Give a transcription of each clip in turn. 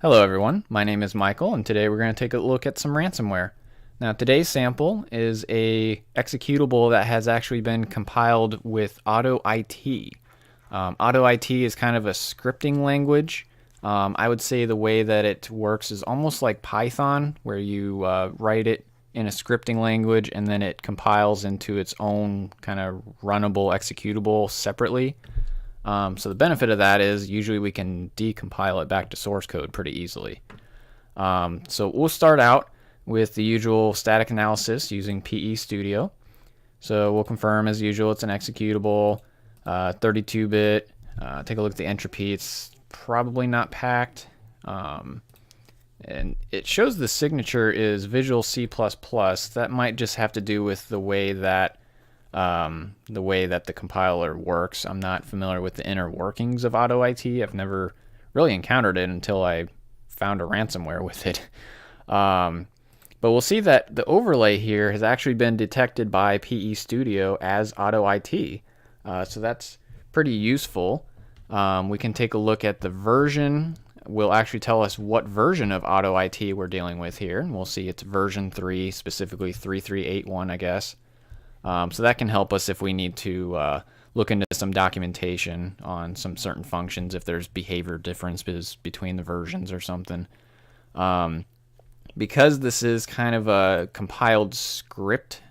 Hello everyone, my name is Michael and today we're going to take a look at some ransomware. Now today's sample is a executable that has actually been compiled with AutoIT. AutoIT is kind of a scripting language. I would say the way that it works is almost like Python, where you write it in a scripting language and then it compiles into its own kind of runnable executable separately. So the benefit of that is usually we can decompile it back to source code pretty easily. So we'll start out with the usual static analysis using PE Studio. So we'll confirm as usual it's an executable, 32-bit. Take a look at the entropy. It's probably not packed. And it shows the signature is Visual C++. That might just have to do with the way that the compiler works. I'm not familiar with the inner workings of AutoIT. I've never really encountered it until I found a ransomware with it. But we'll see that the overlay here has actually been detected by PE Studio as AutoIT. So that's pretty useful. We can take a look at the version. Will actually tell us what version of AutoIT we're dealing with here. And we'll see it's version 3, specifically 3381, I guess. So that can help us if we need to look into some documentation on some certain functions, if there's behavior differences between the versions or something. Because this is kind of a compiled script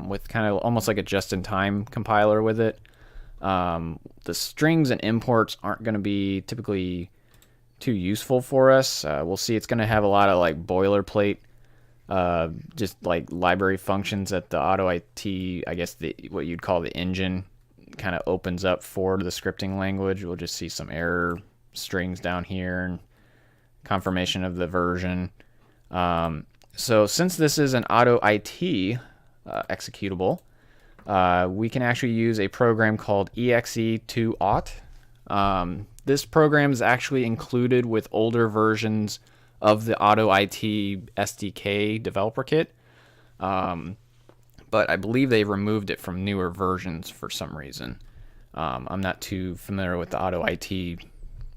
with kind of almost like a just-in-time compiler with it, the strings and imports aren't going to be typically too useful for us. We'll see it's going to have a lot of like boilerplate just like library functions that the AutoIT, I guess what you'd call the engine, kind of opens up for the scripting language. We'll just see some error strings down here and confirmation of the version. So since this is an AutoIT executable, we can actually use a program called exe2auth. This program is actually included with older versions of the AutoIT SDK developer kit, but I believe they removed it from newer versions for some reason. I'm not too familiar with the AutoIT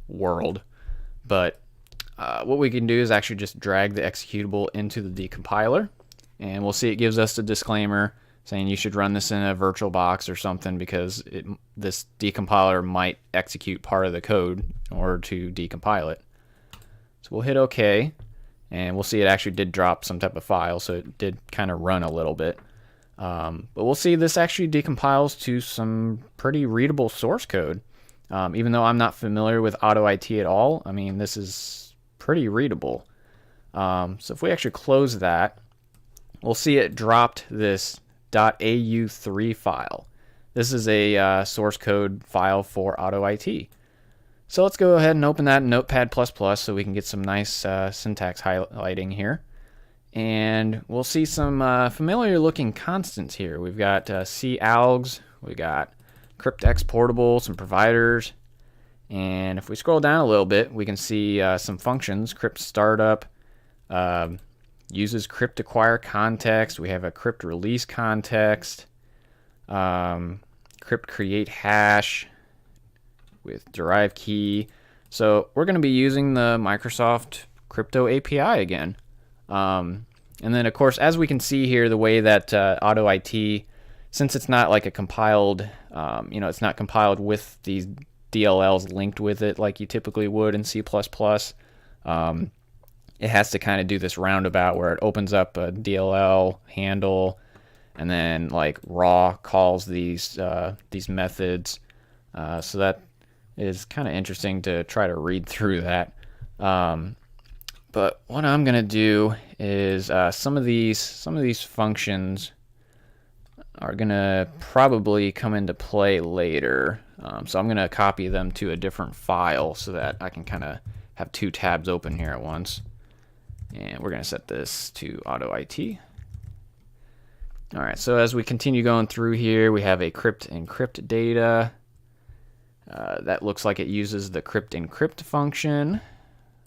world, but what we can do is actually just drag the executable into the decompiler, and we'll see it gives us a disclaimer saying you should run this in a virtual box or something because this decompiler might execute part of the code in order to decompile it. So we'll hit OK, and we'll see it actually did drop some type of file, so it did kind of run a little bit. But we'll see this actually decompiles to some pretty readable source code. Even though I'm not familiar with AutoIT at all, I mean, this is pretty readable. So if we actually close that, we'll see it dropped this .au3 file. This is a source code file for AutoIT. So let's go ahead and open that in Notepad++ so we can get some nice syntax highlighting here. And we'll see some familiar looking constants here. We've got calgs, we got crypt exportable, some providers. And if we scroll down a little bit, we can see some functions. Crypt startup uses crypt acquire context. We have a crypt release context. Crypt create hash with derived key. So we're going to be using the Microsoft Crypto API again. And then, of course, as we can see here, the way that AutoIT, since it's not like a compiled, it's not compiled with these DLLs linked with it like you typically would in C++, it has to kind of do this roundabout where it opens up a DLL handle and then like raw calls these methods. So that is kind of interesting to try to read through that. But what I'm going to do is some of these functions are going to probably come into play later. So I'm going to copy them to a different file so that I can kind of have two tabs open here at once. And we're going to set this to AutoIT. All right, so as we continue going through here, we have a crypt encrypt data. That looks like it uses the crypt encrypt function.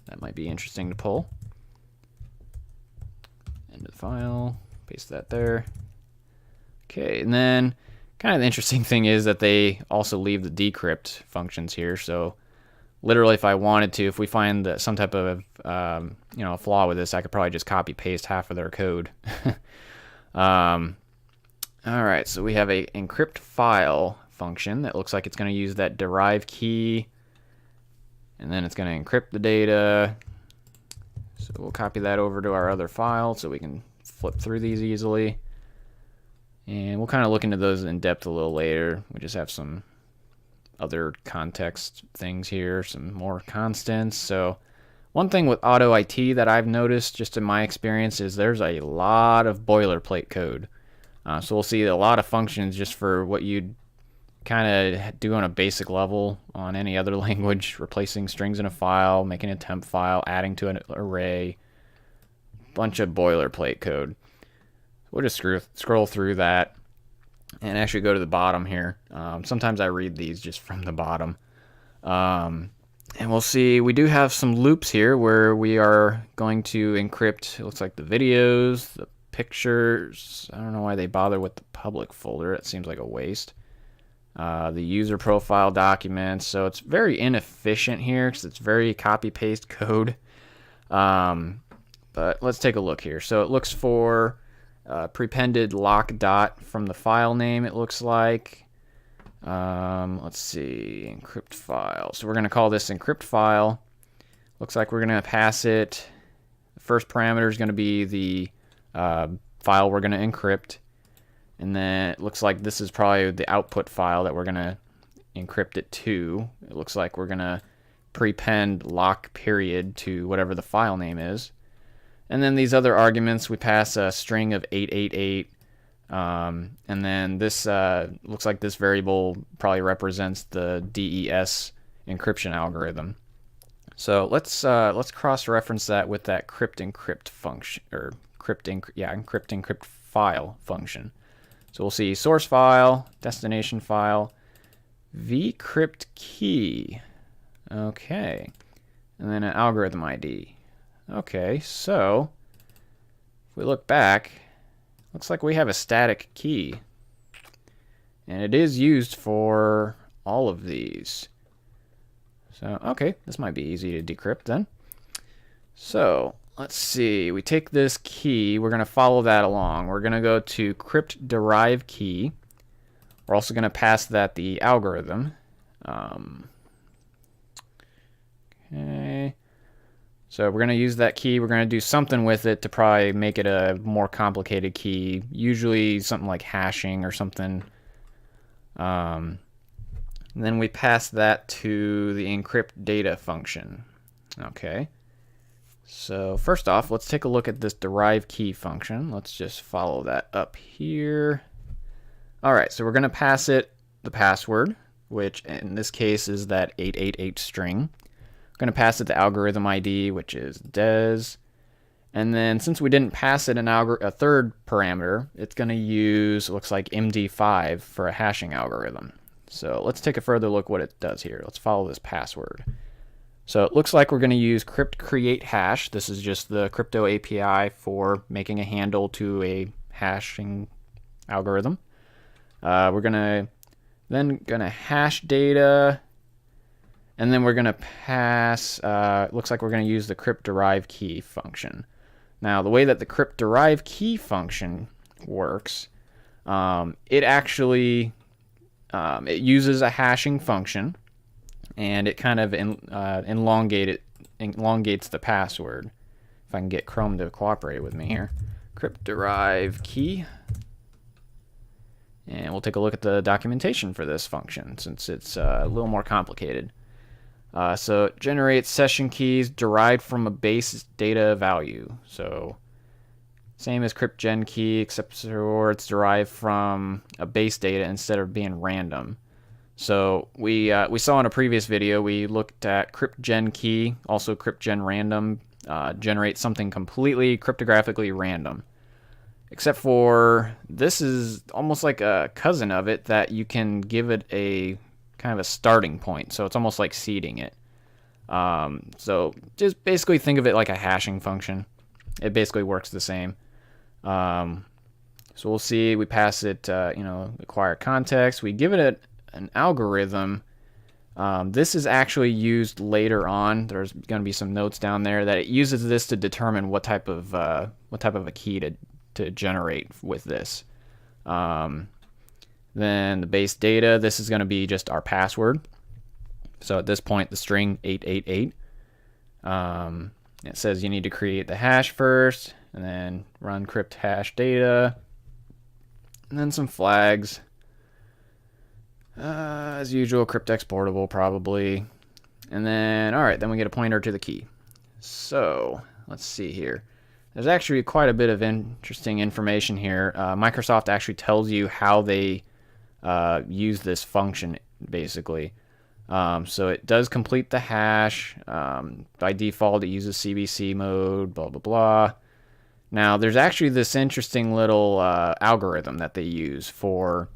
That might be interesting to pull. End of the file, paste that there. Okay, and then kind of the interesting thing is that they also leave the decrypt functions here. So literally, if I wanted to, if we find that some type of a flaw with this, I could probably just copy paste half of their code. All right, so we have a encrypt file function that looks like it's going to use that derived key, and then it's going to encrypt the data. So we'll copy that over to our other file so we can flip through these easily. And we'll kind of look into those in depth a little later. We just have some other context things here, some more constants. So one thing with AutoIT that I've noticed just in my experience is there's a lot of boilerplate code. So we'll see a lot of functions just for what you'd kind of do on a basic level on any other language, replacing strings in a file, making a temp file, adding to an array, bunch of boilerplate code. We'll just scroll through that and actually go to the bottom here. Sometimes I read these just from the bottom. And we'll see we do have some loops here where we are going to encrypt, it looks like the videos, the pictures. I don't know why they bother with the public folder. It seems like a waste. The user profile documents. So it's very inefficient here because it's very copy-paste code. But let's take a look here. So it looks for prepended lock dot from the file name, it looks like. Let's see, encrypt file. So we're going to call this encrypt file. Looks like we're going to pass it. The first parameter is going to be the file we're going to encrypt. And then it looks like this is probably the output file that we're going to encrypt it to. It looks like we're going to prepend lock period to whatever the file name is. And then these other arguments, we pass a string of 888. And then this looks like this variable probably represents the DES encryption algorithm. So let's cross-reference that with that crypt encrypt function, or encrypt file function. So we'll see source file, destination file, vcrypt key. Okay, and then an algorithm ID. Okay, so if we look back, looks like we have a static key, and it is used for all of these. So, okay, this might be easy to decrypt then. So, let's see, we take this key, we're going to follow that along. We're going to go to crypt derived key. We're also going to pass that the algorithm. Okay. So we're going to use that key. We're going to do something with it to probably make it a more complicated key. Usually something like hashing or something. And then we pass that to the encrypt data function. Okay. So first off, let's take a look at this derived key function. Let's just follow that up here. All right, so we're going to pass it the password, which in this case is that 888 string. We're going to pass it the algorithm ID, which is des. And then since we didn't pass it a third parameter, it's going to use, it looks like MD5 for a hashing algorithm. So let's take a further look what it does here. Let's follow this password. So it looks like we're going to use crypt create hash. This is just the crypto API for making a handle to a hashing algorithm. We're gonna hash data, and then we're gonna pass. Looks like we're gonna use the crypt derived key function. Now, the way that the crypt derived key function works, it actually it uses a hashing function, and it kind of elongates the password. If I can get Chrome to cooperate with me here, crypt derived key. And we'll take a look at the documentation for this function since it's a little more complicated. So it generates session keys derived from a base data value. So same as crypt gen key, except for it's derived from a base data instead of being random. So we saw in a previous video, we looked at crypt gen key, also crypt gen random, generates something completely cryptographically random. Except for this is almost like a cousin of it that you can give it a kind of a starting point. So it's almost like seeding it. So just basically think of it like a hashing function. It basically works the same. So we'll see, we pass it, acquire context. We give it an algorithm. This is actually used later on. There's going to be some notes down there that it uses this to determine what type of a key to generate with this. Then the base data. This is going to be just our password. So at this point, the string 888. It says you need to create the hash first, and then run crypt hash data, and then some flags. As usual, crypt exportable probably. And then, alright, then we get a pointer to the key. So, let's see here. There's actually quite a bit of interesting information here. Microsoft actually tells you how they use this function, basically. So it does complete the hash. By default, it uses CBC mode, blah, blah, blah. Now, there's actually this interesting little algorithm that they use for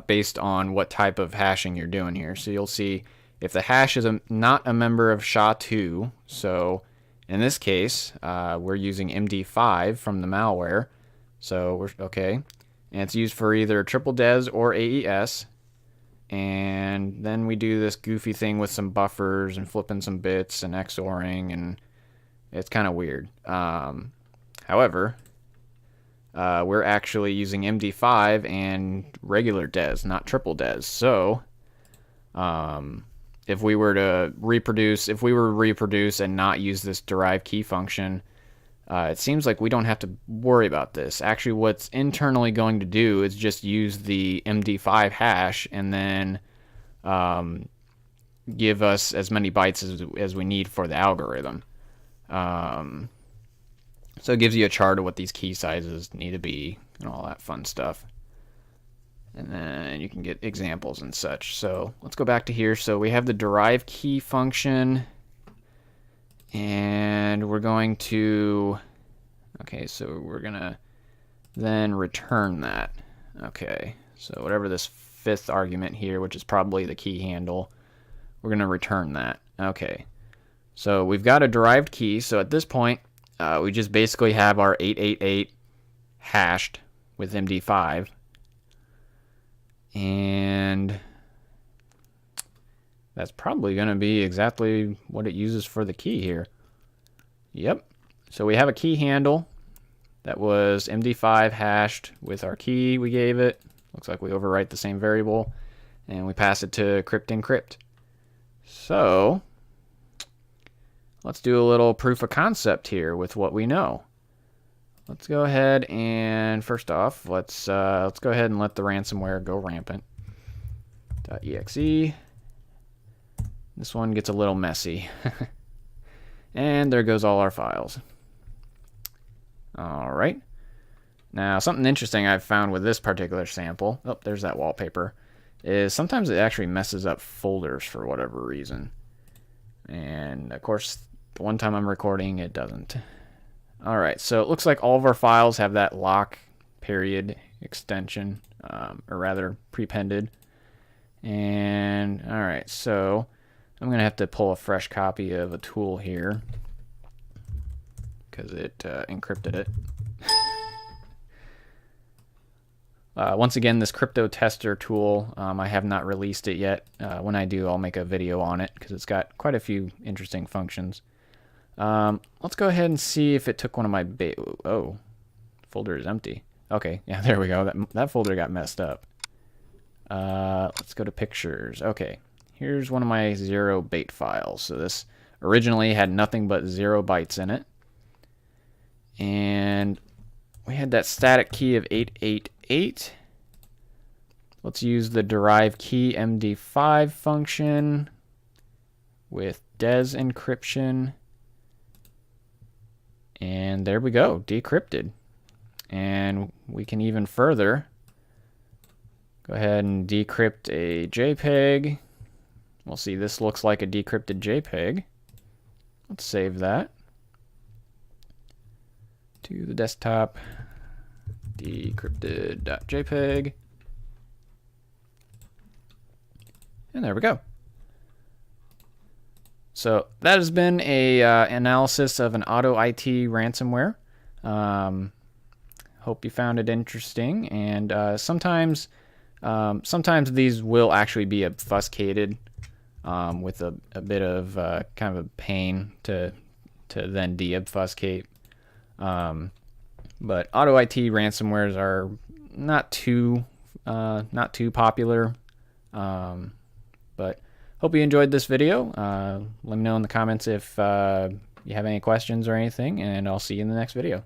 based on what type of hashing you're doing here. So you'll see if the hash is not a member of SHA-2, so in this case, we're using MD5 from the malware. So we're okay. And it's used for either triple DES or AES. And then we do this goofy thing with some buffers and flipping some bits and XORing, and it's kind of weird. However, we're actually using MD5 and regular DES, not triple DES. So, if we were to reproduce and not use this derived key function, it seems like we don't have to worry about this. Actually, what's internally going to do is just use the MD5 hash and then give us as many bytes as we need for the algorithm. So it gives you a chart of what these key sizes need to be and all that fun stuff. And then you can get examples and such. So let's go back to here. So we have the derived key function. And we're going to... Okay, so we're going to then return that. Okay, so whatever this fifth argument here, which is probably the key handle, we're going to return that. Okay, so we've got a derived key. So at this point, we just basically have our 888 hashed with MD5. And that's probably going to be exactly what it uses for the key here. Yep. So we have a key handle that was MD5 hashed with our key we gave it. Looks like we overwrite the same variable. And we pass it to crypt encrypt. So let's do a little proof of concept here with what we know. Let's go ahead and first off, let's go ahead and let the ransomware go rampant. .exe. This one gets a little messy. And there goes all our files. All right. Now, something interesting I've found with this particular sample, oh, there's that wallpaper, is sometimes it actually messes up folders for whatever reason. And of course, the one time I'm recording, it doesn't. All right, so it looks like all of our files have that lock period extension, or rather prepended. And all right, so I'm gonna have to pull a fresh copy of a tool here because it encrypted it. Once again, this crypto tester tool, I have not released it yet. When I do, I'll make a video on it because it's got quite a few interesting functions. Let's go ahead and see if it took one of my oh, folder is empty. Okay, yeah, there we go. That folder got messed up. Let's go to pictures. Okay, here's one of my 0-bait files. So this originally had nothing but 0 bytes in it. And we had that static key of 888. Let's use the derived key MD5 function with DES encryption. And there we go, decrypted. And we can even further go ahead and decrypt a JPEG. We'll see this looks like a decrypted JPEG. Let's save that to the desktop. Decrypted.jpg. And there we go. So that has been a analysis of an AutoIT ransomware. Hope you found it interesting. And sometimes these will actually be obfuscated. with a bit of kind of a pain to then deobfuscate. But AutoIT ransomwares are not too popular. But hope you enjoyed this video. Let me know in the comments if you have any questions or anything, and I'll see you in the next video.